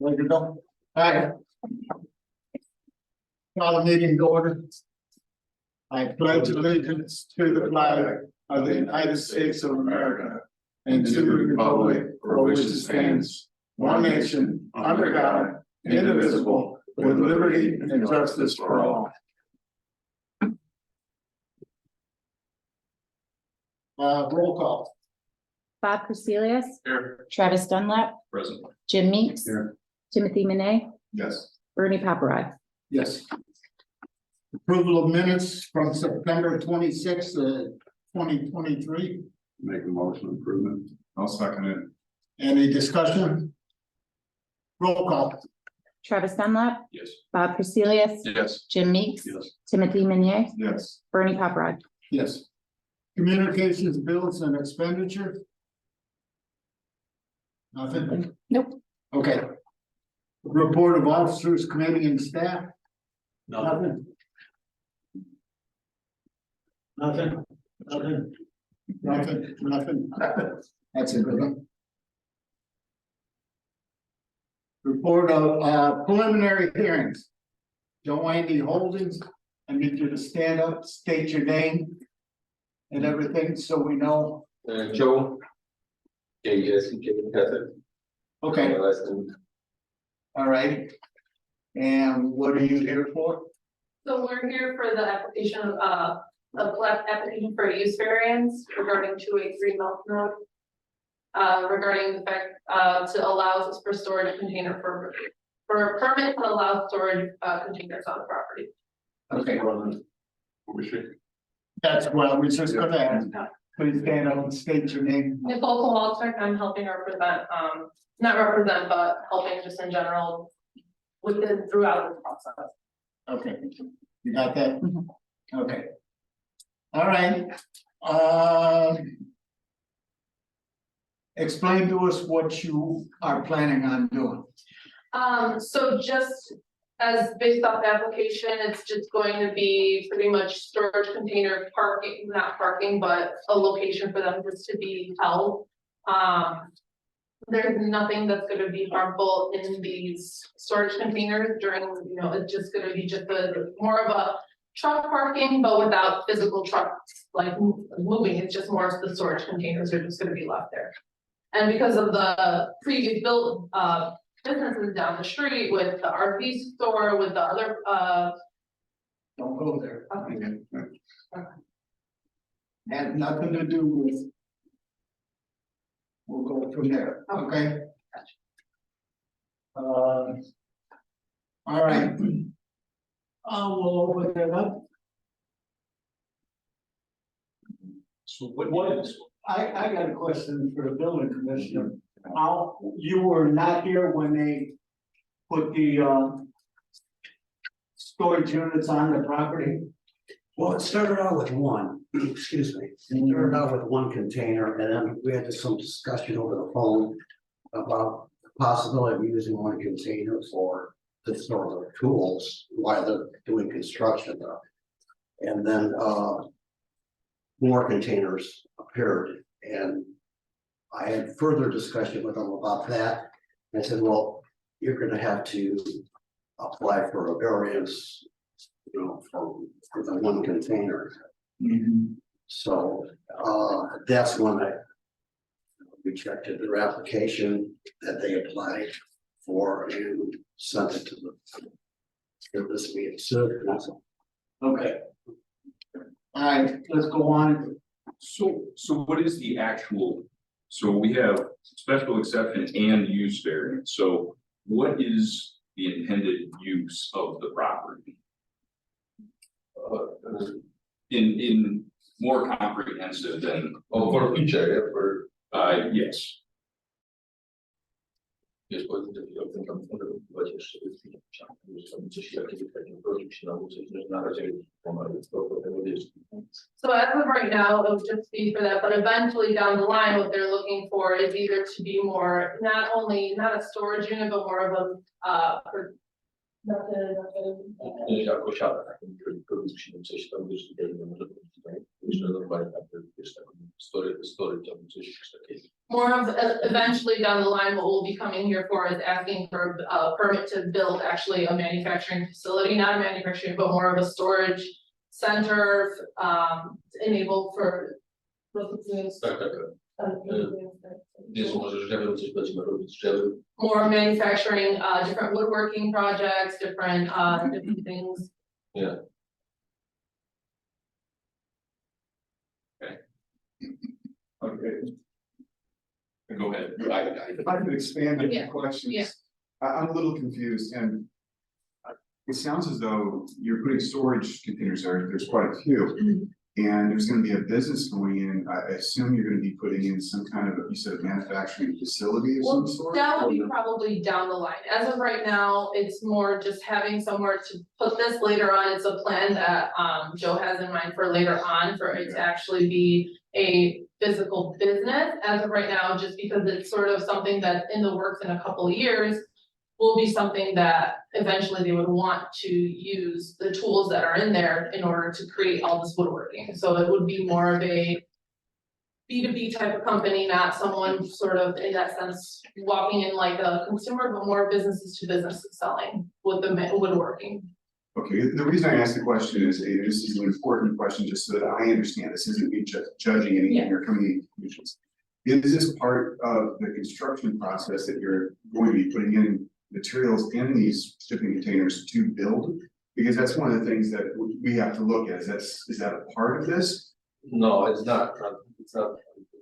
Ready to go? Hi. Call the meeting to order. I pledge allegiance to the flag of the United States of America and to the republic for which it stands, one nation, under God, indivisible, with liberty and justice for all. Roll call. Bob Crecilius, Here. Travis Dunlap, Present. Jim Meeks, Here. Timothy Manay, Yes. Bernie Paparad. Yes. Approval of minutes from September 26th, 2023. Make a motion improvement. I'll second it. Any discussion? Roll call. Travis Dunlap, Yes. Bob Crecilius, Yes. Jim Meeks, Yes. Timothy Manay, Yes. Bernie Paparad. Yes. Communications, bills and expenditure. Nothing? Nope. Okay. Report of officers, committee and staff. Nothing. Nothing. Nothing. Nothing. Nothing. That's a good one. Report of preliminary hearings. Joanne Holdings, I need you to stand up, state your name and everything, so we know. Joe. J-E-S-E-K, Okay, last name. all right. And what are you here for? So we're here for the application of application for a use variance regarding 283 Mountain Road. Regarding the fact, to allow us for storage container for a permit to allow storage, containers on the property. Okay, We should. that's what I was just gonna ask. Please stand up and state your name. Nicole Kowalczyk, I'm helping represent, not represent, but helping just in general throughout the process. Okay, you got that? Mhm. Okay. All right, explain to us what you are planning on doing. So just as based off the application, it's just going to be pretty much storage container parking, not parking, but a location for them just to be held. There's nothing that's gonna be harmful in these storage containers during, it's just gonna be just more of a truck parking, but without physical trucks like moving. It's just more of the storage containers are just gonna be left there. And because of the previous built businesses down the street with the RV store, with the other Don't go there. okay. Had nothing to do with. We'll go from there, okay? All right. We'll open it up. So what is? I got a question for the building commissioner. How, you were not here when they put the storage units on the property? Well, it started out with one, excuse me, it started out with one container, and then we had some discussion over the phone about the possibility of using one container for the store of tools while they're doing construction. And then more containers appeared, and I had further discussion with them about that. I said, well, you're gonna have to apply for a variance, for the one container. So that's when I rejected their application that they applied for and sent it to this meeting. So that's all. Okay. All right, let's go on. So what is the actual, so we have special exception and use variance, so what is the intended use of the property? In more comprehensive than, For future, yeah, for. yes. Jest powiedzmy, tam budować jeszcze coś jakiegoś takiego produkcji na coś na razie So as of right now, it would just be for that, but eventually down the line, what they're looking for is either to be more, not a storage unit, but more of a Jako siada, taką produkcji, coś tam wiesz, tutaj nie może być tutaj, jeszcze normalnie tak, wiesz, taką story, tam coś takiego. More of, eventually down the line, what we'll be coming here for is asking for a permit to build actually a manufacturing facility, not a manufacturing, but more of a storage center, enabled for. Tak, tak, tak. Wiesz, może drzewem coś będziemy robić, drzewem. More manufacturing, different woodworking projects, different things. Yeah. Okay, Go ahead. if I could expand on Yeah, the questions. yeah. I'm a little confused and. It sounds as though you're putting storage containers there, there's quite a few. And there's gonna be a business going in, I assume you're gonna be putting in some kind of, you said a manufacturing facility of Well, some sort? that would be Or- probably down the line. As of right now, it's more just having somewhere to put this later on. It's a plan that Joe has in mind for later on for it to actually be a physical business. As of right now, just because it's sort of something that in the works in a couple of years will be something that eventually they would want to use the tools that are in there in order to create all this woodworking. So it would be more of a B2B type of company, not someone sort of in that sense walking in like a consumer, but more businesses to businesses selling with the woodworking. Okay, the reason I asked the question is, this is an important question, just so that I understand, this isn't me judging anything or coming to any conclusions. Is this part of the construction process that you're going to be putting in materials in these shipping containers to build? Because that's one of the things that we have to look at, is that a part of this? No, it's not,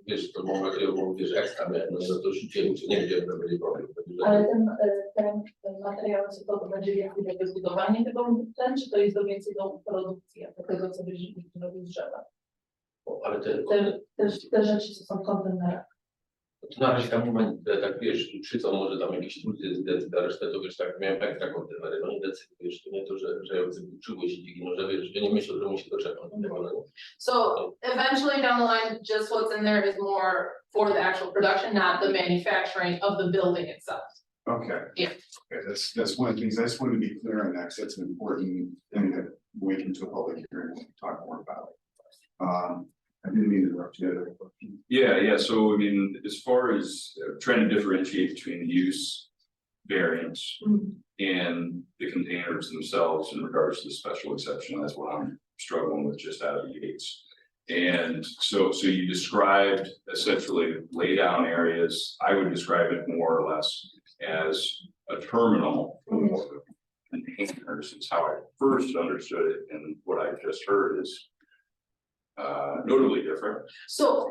wiesz, to mówię, wiesz, ekstra, no to rzuciłem, nie wiedziałem, że będzie problem. Ale ten materiał, co to będzie jakby do zbudowania tego, czy to jest do więcej do produkcji, do tego, co będziemy robić z drzewa? Ale Te rzeczy, co są w kontenerach. na razie tam nie ma, tak wiesz, przycą może tam jakieś trudy, a resztę to wiesz, tak miałem ekstra kontenery, no i decyzję, wiesz, to nie to, że ja czuły się dziki, no że wiesz, że nie myślę, że mu się doczepią. So eventually down the line, just what's in there is more for the actual production, not the manufacturing of the building itself. Okay. Yeah. Okay, that's one of the things, I just wanted to be clear on that, because that's an important thing that we can to a public hearing, we can talk more about. I didn't mean to interrupt you. Yeah, so I mean, as far as trying to differentiate between the use variance and the containers themselves in regards to the special exception, that's what I'm struggling with just out of the gates. And so you described essentially lay down areas, I would describe it more or less as a terminal for containers, is how I first understood it, and what I just heard is notably different. So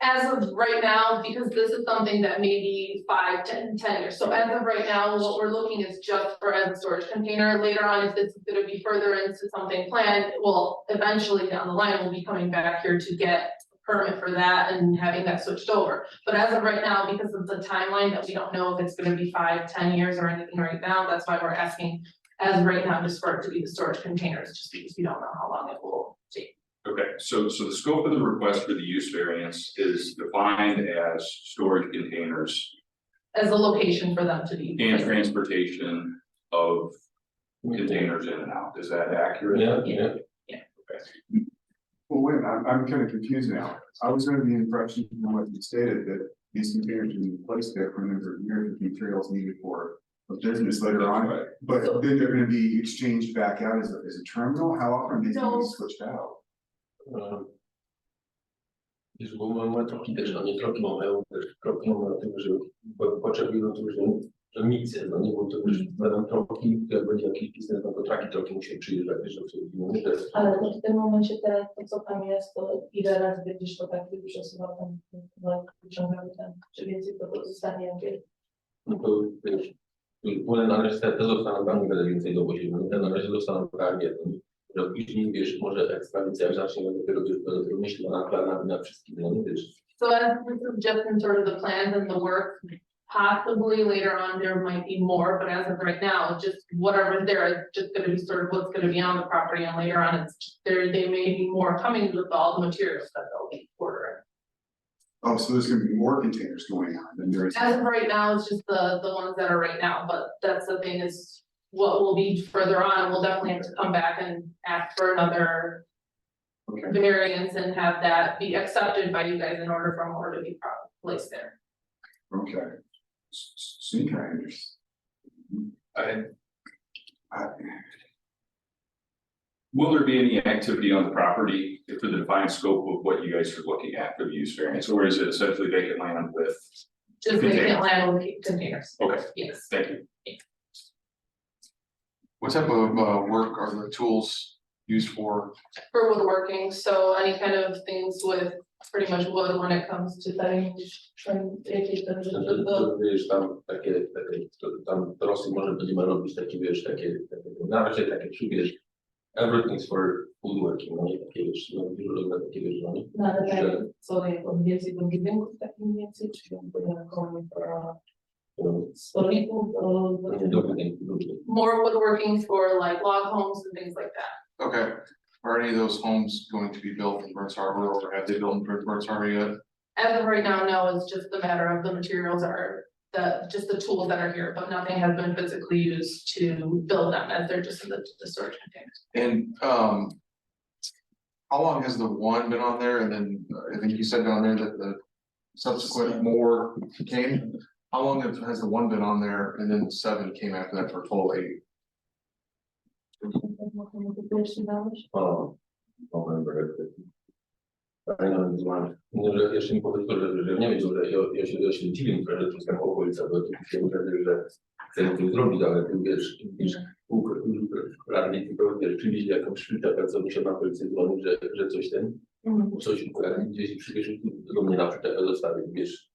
as of right now, because this is something that may be 5, 10 years, so as of right now, what we're looking is just for as a storage container. Later on, if this is gonna be further into something planned, well, eventually down the line, we'll be coming back here to get a permit for that and having that switched over. But as of right now, because of the timeline that we don't know if it's gonna be 5, 10 years or anything right now, that's why we're asking as of right now, just for it to be the storage containers, just because we don't know how long it will take. Okay, so the scope of the request for the use variance is defined as storage containers As a location for them to be. and transportation of containers in and out. Is that accurate? Yeah. Well, wait, a minute, I'm kind of confused now. I was under the impression from what you stated that these containers can be placed there for a number of years with materials needed for a business later That's on. right. But then they're gonna be exchanged back out as a terminal? How often are these gonna be switched out? Wiesz, bo mamy troki też, no nie troki mamy, też troki mamy na tym, że potrzebują tu, że misje, no nie, bo to już będą troki, jak będzie jakiś biznes, no to troki musi przyjeżdżać, wiesz, że to jest. Ale to w tym momencie teraz to co tam jest, to ile razy będziesz to tak przesuwał tam, wyciągał ten, czy więcej to zostanie jakieś. No to wiesz, płynę na razie te zostaną tam, nie będę więcej dowoził, no te na razie zostaną tam jedno. Że później wiesz, może ekstradycja jak zacznie, dopiero myślę na wszystkim, no nie wiesz. So as this is just in sort of the plans and the work, possibly later on there might be more, but as of right now, just whatever's there is just gonna be sort of what's gonna be on the property, and later on it's just there, they may be more coming with all the materials that they'll be ordering. Oh, so there's gonna be more containers going on than there is. As of right now, it's just the ones that are right now, but that's the thing is, what will be further on, we'll definitely have to come back and ask for another Okay. variance and have that be accepted by you guys in order for more to be placed there. Okay. See, I understand. Will there be any activity on the property for the defined scope of what you guys are looking at for the use variance, or is it essentially vacant land with? Just vacant land with containers, Okay, yes. thank you. What type of work are the tools used for? For woodworking, so any kind of things with pretty much wood when it comes to things, trying to take them To, wiesz, tam Rosji może będziemy robić takie, wiesz, na razie takie, wiesz, everything's for woodworking, no nie takie, wiesz, no dużo robię takie, wiesz, no nie? na Że- tak, co jak więcej do budynków takim więcej, czy stolików, Do budynku. more woodworking for like log homes and things like that. Okay, are any of those homes going to be built in Burns Harbor or have they built in Burns Harbor yet? As of right now, no, it's just a matter of the materials are just the tools that are here, but nothing has been physically used to build them as they're just in the storage containers. And how long has the one been on there? And then I think you said down there that the subsequent more came. How long has the one been on there? And then the 7 came after that for a total of 8? November. Że jeszcze mi powiedz, że nie wiedział, że ja się dziwię, że to jest taka okolica, bo tu się mówi, że chcę to zrobić, ale ty wiesz, radni tylko wiesz, przywieźli jakąś szpitę pracownicę na okolicy dzwoni, że coś coś gdzieś przyjdziesz do mnie na przyczepę zostawić, wiesz.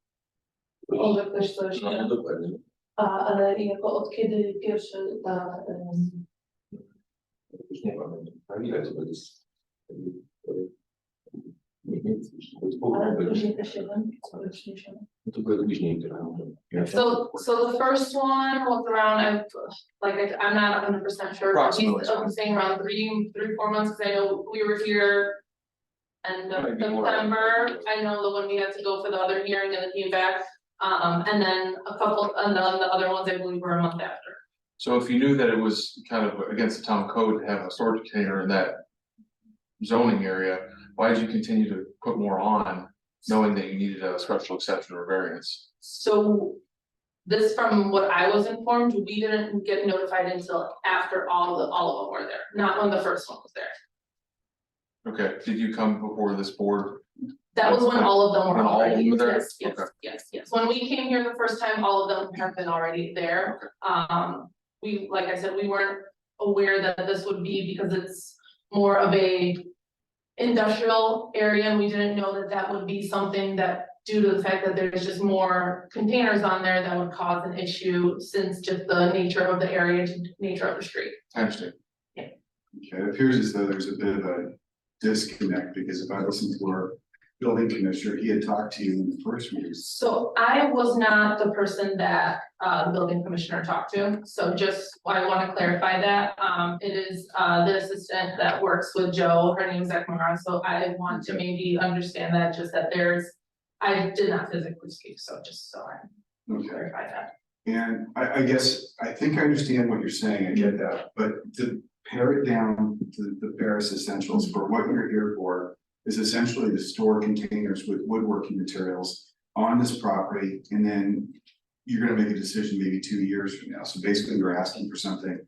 Może ktoś coś, No dokładnie. ale jako od kiedy pierwszy ta Już nie pamiętam. A ile to będzie? Nie więcej, to jest pół roku. te 7, To były później, które So the first one was around, I'm not 100% sure, but he's saying around 3-4 months, because I know we were here. And Maybe more. September, I know the one we had to go for the other hearing and then came back, and then and then the other ones I believe were a month after. So if you knew that it was kind of against the town code to have a storage container in that zoning area, why did you continue to put more on, knowing that you needed a special exception or variance? So this, from what I was informed, we didn't get notified until after all of them were there, not when the first one was there. Okay, did you come before this board? That was when all of them were When all of them already, were there? yes. When we came here the first time, all of them have been already there. We, like I said, we weren't aware that this would be because it's more of a industrial area, and we didn't know that that would be something that, due to the fact that there's just more containers on there, that would cause an issue since just the nature of the area, nature of the street. I understand. Okay, it appears as though there's a bit of a disconnect, because if I listen to our building commissioner, he had talked to you in the first meeting. So I was not the person that the building commissioner talked to, so just, I wanna clarify that, it is the assistant that works with Joe, her name is Ekmara, so I want to maybe understand that, just that I did not physically speak, so just so I Okay, clarify that. and I guess, I think I understand what you're saying, I get that, but to pare it down to the barest essentials for what you're here for is essentially to store containers with woodworking materials on this property, and then you're gonna make a decision maybe 2 years from now. So basically, you're asking for something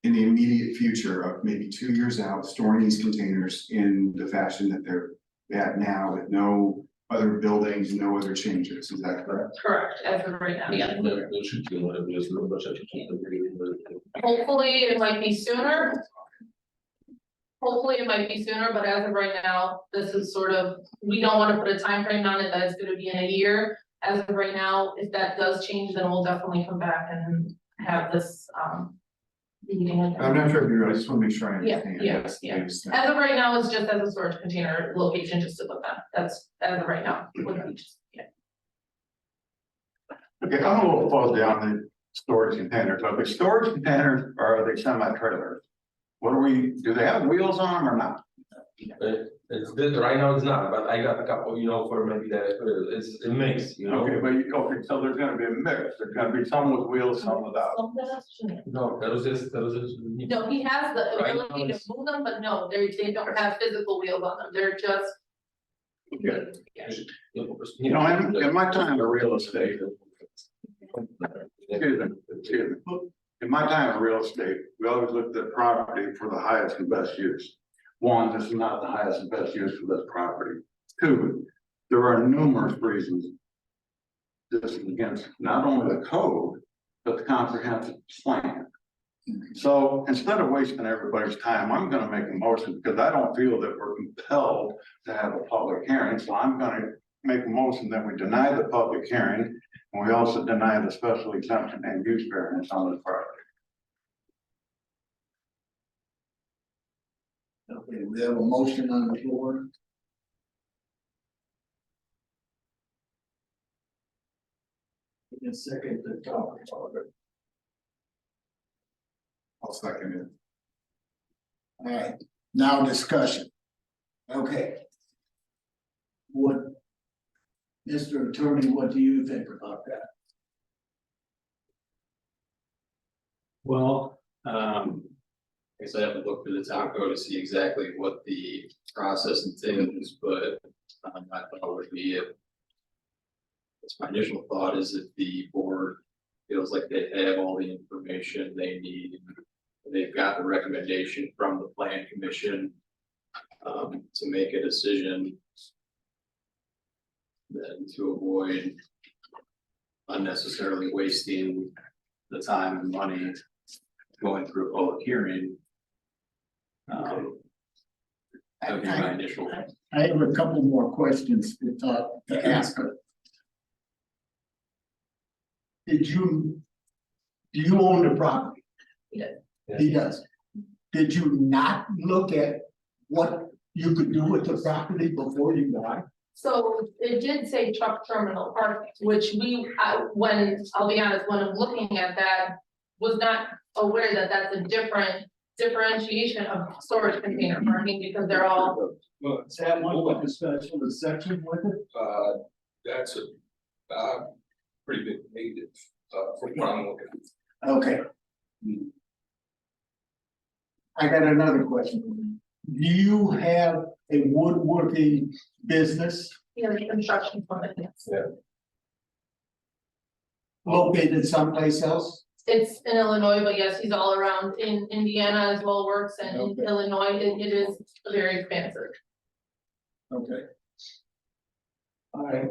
in the immediate future of maybe 2 years out, storing these containers in the fashion that they're at now, with no other buildings, no other changes. Is that correct? Correct, as of right now, yeah. Szybciej może być, zobaczyć, Hopefully, it might be sooner. Hopefully, it might be sooner, but as of right now, this is sort of, we don't wanna put a time frame on it, that it's gonna be in a year. As of right now, if that does change, then we'll definitely come back and have this, meeting again. I'm not sure if you're, I just wanna make sure I Yeah, understand. yeah, Yes, yeah. yes. As of right now, it's just as a storage container location, just to put that, that's as of right now, would be just, yeah. Okay, I'm a little fuzzy on the storage container, but the storage containers are they semi-trailers? What do they have wheels on them or not? It's this, right now it's not, but I got a couple, you know, for maybe that, it's a mix, you know? okay, so there's gonna be a mix, there's gonna be some with wheels, some without. No, there was just. No, he has the Right. ability to move them, but no, they don't have physical wheels on them, they're just. Okay. Yeah. You know, in my time in real estate, excuse me, in my time in real estate, we always looked at property for the highest and best use. One, this is not the highest and best use for this property. Two, there are numerous reasons. This is against not only the code, but the comprehensive plan. So instead of wasting everybody's time, I'm gonna make a motion because I don't feel that we're compelled to have a public hearing. So I'm gonna make a motion that we deny the public hearing. And we also deny the special exemption and use variance on this property. Okay, we have a motion on the floor. In a second, the topic. I'll second it. All right, now discussion. Okay. What? Mr. Attorney, what do you think about that? Well, I guess I haven't looked through the town code to see exactly what the process entails, but my thought would be if. It's my initial thought is if the board feels like they have all the information they need. They've got the recommendation from the plan commission. To make a decision. Then to avoid. Unnecessarily wasting the time and money going through a public hearing. That would be my initial. I have a couple more questions to ask her. Do you own the property? He does. He does. Did you not look at what you could do with the property before you bought? So it did say truck terminal parking, which when, I'll be honest, when I'm looking at that, was not aware that that's a different differentiation of storage container parking because they're all. Well, is that one with the special section with it? That's a pretty big negative from what I'm looking at. Okay. I got another question. Do you have a woodworking business Construction permit. located someplace else? It's in Illinois, but yes, he's all around in Indiana as well works and in Okay. Illinois, it is very expansive. Okay. All right,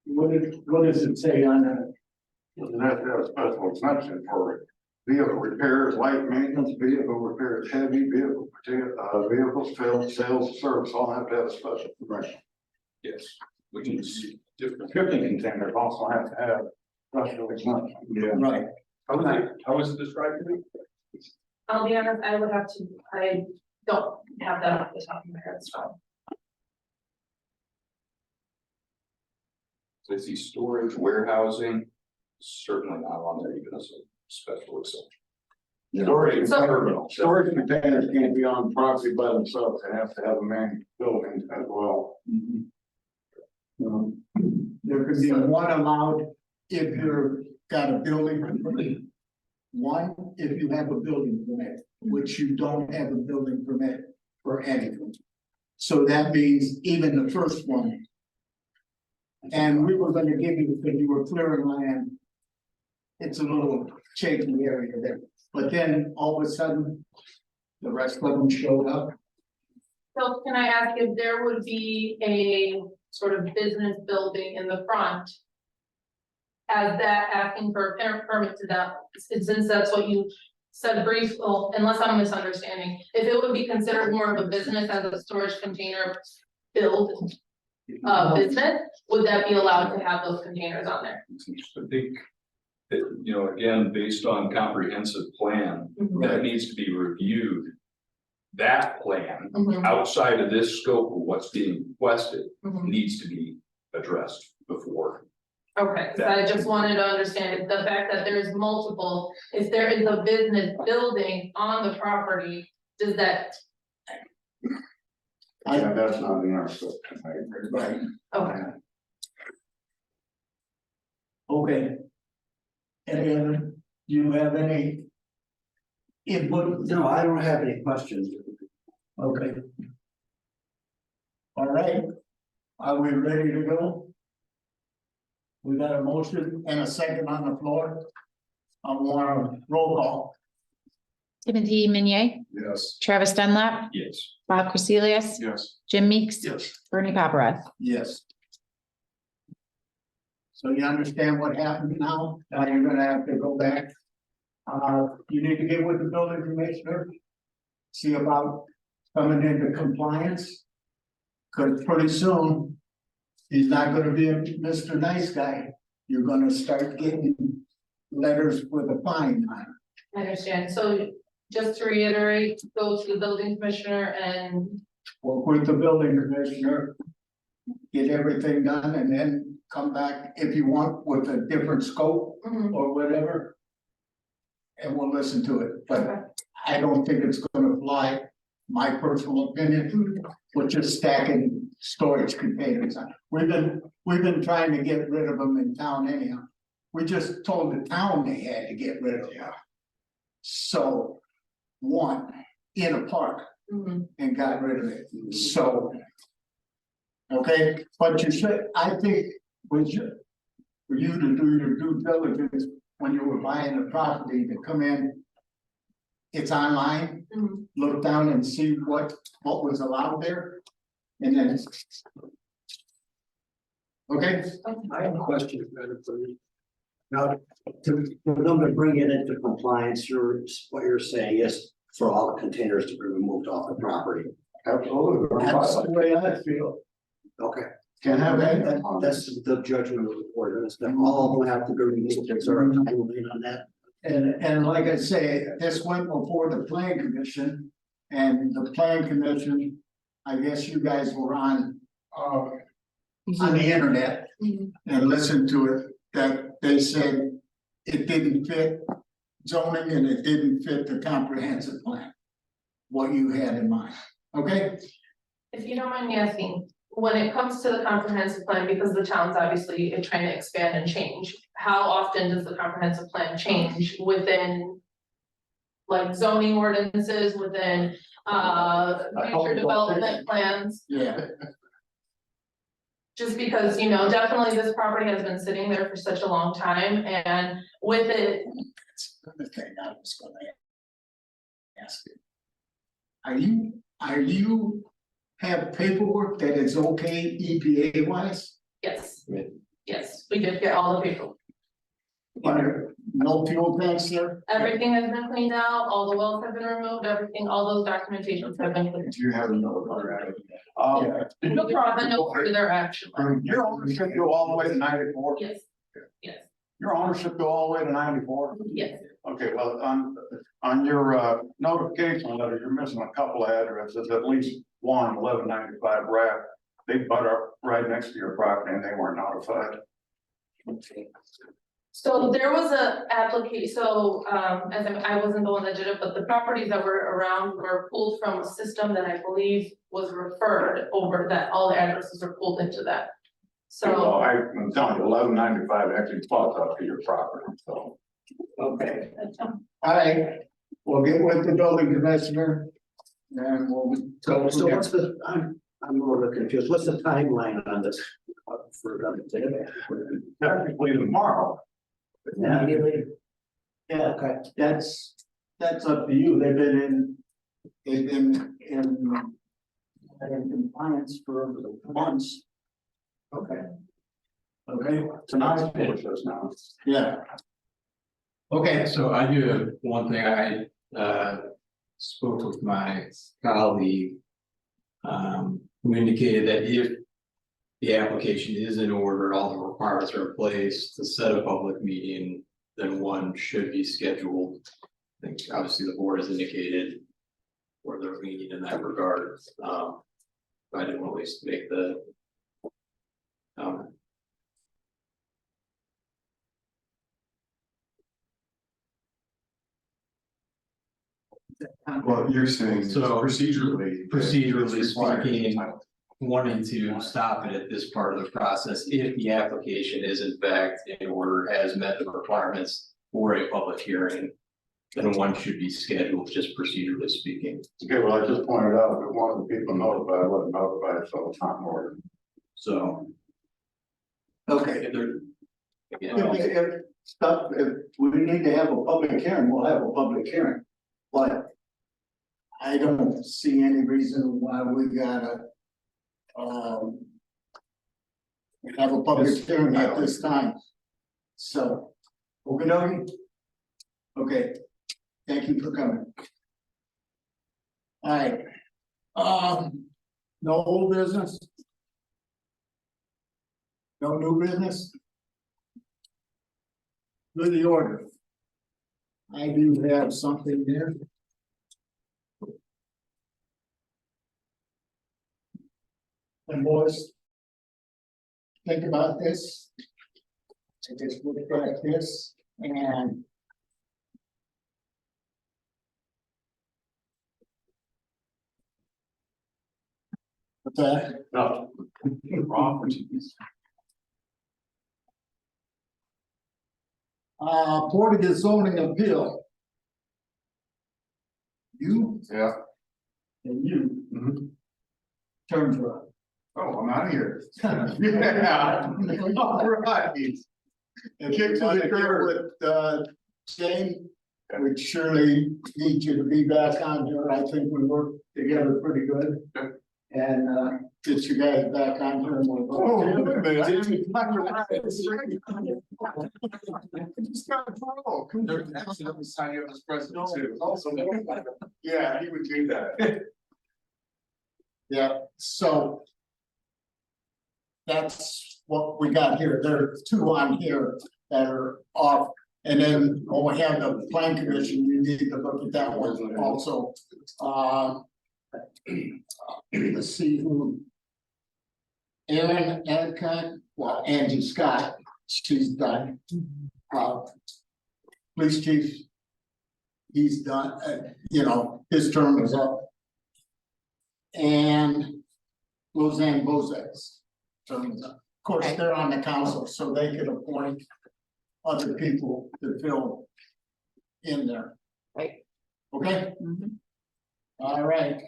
what does it say on that? Doesn't have to have a special exemption for vehicle repairs, light maintenance, vehicle repairs, heavy vehicle, vehicles, sales, service, all have to have a special permission. Yes, which is different. Shipping containers also have to have special exemption. Yeah. Right, How is it described to me? I'll be honest, I don't have that off the top of my head, so. So I see storage, warehousing, certainly not on there even as a special exception. Storage, So- storage containers can't be on property by themselves, they have to have a main building as well. There could be one allowed if you've got a building permit. One, if you have a building permit, which you don't have a building permit for anything. So that means even the first one. And we were gonna give you, because you were clearing land. It's a little shaky area there, but then all of a sudden, the rest of them showed up. So can I ask if there would be a sort of business building in the front? As that asking for a parent permit to that, since that's what you said brief, well, unless I'm misunderstanding, if it would be considered more of a business as a storage container build. Business, would that be allowed to have those containers on there? I think that, you know, again, based on comprehensive plan, that needs to be reviewed. That plan, Mhm, outside of this scope of what's being requested, mhm. needs to be addressed before. Okay, so I just wanted to understand the fact that there's multiple, if there is a business building on the property. Does that, I, that's not in our scope tonight. right, okay, okay. And do you have any input? No, I don't have any questions. Okay. All right, are we ready to go? We got a motion and a second on the floor. I want a roll call. Timothy Meunier, Yes. Travis Dunlap, Yes. Bob Cornelius, Yes. Jim Meeks. Yes. Bernie Paparad. Yes. So you understand what happened now? Now you're gonna have to go back. You need to get with the building commissioner. See about coming into compliance. Cause pretty soon, he's not gonna be a Mr. Nice Guy. You're gonna start getting letters with a fine on it. I understand, so just to reiterate, go to the building commissioner and, Work with the building commissioner. Get everything done and then come back if you want with a different scope Mhm, or whatever. And we'll listen to it, but okay. I don't think it's gonna fly, my personal opinion, with just stacking storage containers on. We've been trying to get rid of them in town anyhow. We just told the town they had to get rid of them. So, one, in a park Mhm. and got rid of it, so. Okay, but you should, I think, for you to do your due diligence when you were buying the property to come in. It's online, Mhm. look down and see what was allowed there. And then. Okay, I have a question, Madam Clerk. Now, for them to bring it into compliance, what you're saying is for all the containers to be removed off the property. Absolutely. that's the way I feel. Okay, Can have that, that's the judgment of the board, is that all of them have to be removed, is there a timeline on that? and like I say, this went before the plan commission. And the plan commission, I guess you guys were on the internet. Mhm. And listened to it, that they said it didn't fit zoning and it didn't fit the comprehensive plan. What you had in mind, okay? If you don't mind me asking, when it comes to the comprehensive plan, because the town's obviously trying to expand and change, how often does the comprehensive plan change within? Like zoning ordinances, within future development plans, Yeah. just because, you know, definitely this property has been sitting there for such a long time, and with it. That's another thing I was gonna ask you. Are you have paperwork that is okay EPA wise? Yes. Yeah. Yes, we did get all the people, No fuel tanks there? everything has been cleaned out, all the wells have been removed, everything, all those documentations have been cleared. Do you have another contract? No problem, no further action. Your ownership go all the way to 94? Yes, yes, Your ownership go all the way to 94? yes, Okay, well, on your notification letter, you're missing a couple of addresses, at least one 1195 Raft. They butt up right next to your property and they weren't notified. so there was a application, so, as I wasn't the one that did it, but the properties that were around were pulled from a system that I believe was referred over, that all the addresses are pulled into that. Well, So, I'm telling you, 1195 actually butts up to your property, so. Okay, all right, we'll get with the building commissioner. And we'll go So from there. what's I'm a little bit confused, what's the timeline on this? For them to do it? Technically tomorrow. Yeah. Yeah, Okay, that's up to you, they've been in compliance for months. okay. Okay, Tonight's business now. yeah. Okay, So I do have one thing, I spoke with my colleague. Who indicated that if the application is in order, all the requirements are in place to set a public meeting, then one should be scheduled. I think obviously the board has indicated where they're leaning in that regard. I didn't at least make the comment. Well, you're saying So, procedurally. procedurally it's required. speaking, wanting to stop it at this part of the process, if the application is in fact in order, has met the requirements for a public hearing, then one should be scheduled, just procedurally speaking. Okay, well, I just pointed out that one of the people notified, wasn't notified, so it's not in order. So. Okay. If there. Again, If we need to have a public hearing, we'll have a public hearing. But I don't see any reason why we gotta, have a public hearing at this time. So, okay, thank you for coming. All right, no old business? No new business? With the order. I do have something there. And boys, think about this. I just look at this and what's that? No. Board of the zoning appeal. You Yeah. and you. Mhm. Terms are up. Oh, I'm out of here. Yeah. All right. And kick to the curb with, Jane, we surely need you to be back on here. I think we work together pretty good. Okay. And, get you guys back on here and we'll. Oh, wait a minute, I didn't- They're accidentally signing up as president too. Also, yeah, he would do that. Yeah, so. That's what we got here. There are two on here that are off. And then when we have the plan commission, you need to look at that one also. Let's see who. Aaron Adcock, well, Angie Scott, she's done. Police chief. He's done, his term is up. And Roseanne Bozak's term is up. Of course, they're on the council, so they could appoint other people to fill in there. Right. Okay? Mhm. All right.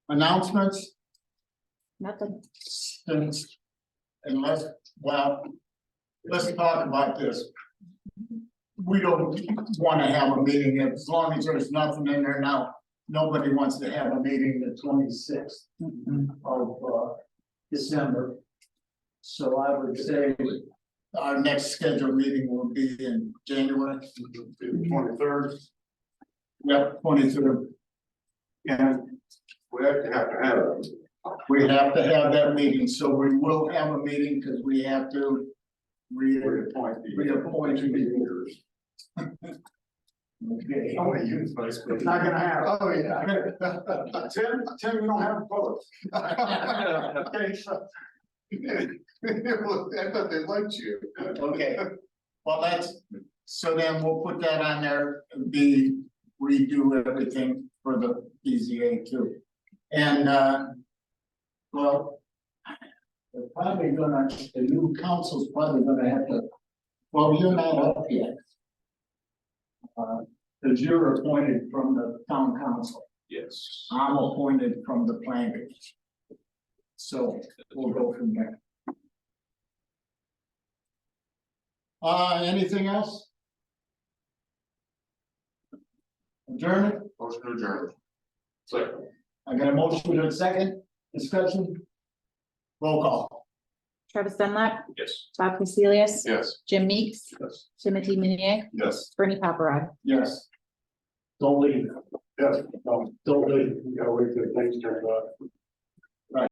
Announcements, Nothing. since, unless, well, let's talk about this. We don't wanna have a meeting, as long as there's nothing in there now, nobody wants to have a meeting the 26th of December. So I would say our next scheduled meeting will be in January. 23rd, Yep, 23rd. and we actually have to have it. We have to have that meeting, so we will have a meeting because we have to Reappoint reappoint the leaders. Okay. I wanna use vice president. It's not gonna happen. Oh, yeah. Tim, you don't have votes. Okay, so- I thought they liked you. Okay, well, so then we'll put that on there, and redo everything for the BZA too. And, well, they're probably gonna, the new council's probably gonna have to, well, you're not up yet. Cause you're appointed from the town council, Yes. I'm appointed from the planning commission. So we'll go from there. Anything else? Adjourn. Motion to adjourn. So. I got a motion to a second discussion. Roll call. Travis Dunlap, Yes. Bob Casilius, Yes. Jim Meeks, Yes. Timothy Meunier, Yes. Bernie Paparad. Yes. Don't leave. Yes, no, Don't leave. we gotta wait till things turn out.